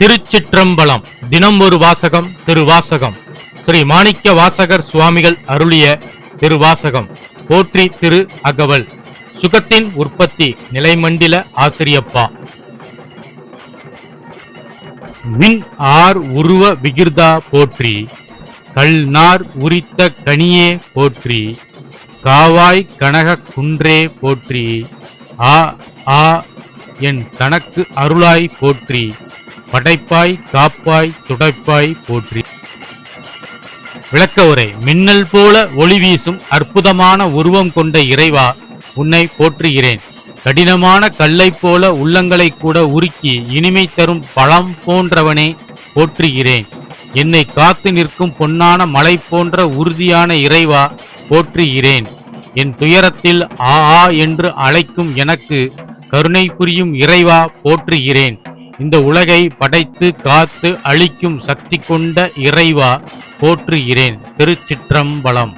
திருச்சிற்றம்பலம். தினம் ஒரு வாசகம். திருவாசகம். ஸ்ரீ மாணிக்க வாசகர் சுவாமிகள் அருளிய திருவாசகம். போற்றி திரு அகவல். சுகத்தின் உற்பத்தி நிலைமண்டில ஆசிரியப்பா. மின் ஆர் உருவ விகிர்தா போற்றி, கல்நார் உரித்த கனியே போற்றி, காவாய் கனக குன்றே போற்றி, ஆ ஆ என் கணக்கு அருளாய் போற்றி, படைப்பாய் காப்பாய் துடைப்பாய் போற்றி. விளக்க உரை. மின்னல் போல ஒளி வீசும் அற்புதமான உருவம் கொண்ட இறைவா, உன்னை போற்றுகிறேன். கடினமான கல்லை போல உள்ளங்களை கூட உருக்கி இனிமை தரும் பழம் போன்றவனே போற்றுகிறேன். என்னை காத்து நிற்கும் பொன்னான மலை போன்ற உறுதியான இறைவா போற்றுகிறேன். என் துயரத்தில் ஆ ஆ என்று அழைக்கும் எனக்கு கருணை புரியும் இறைவா போற்றுகிறேன். இந்த உலகை படைத்து காத்து அழிக்கும் சக்தி கொண்ட இறைவா போற்றுகிறேன். திருச்சிற்றம்பலம்.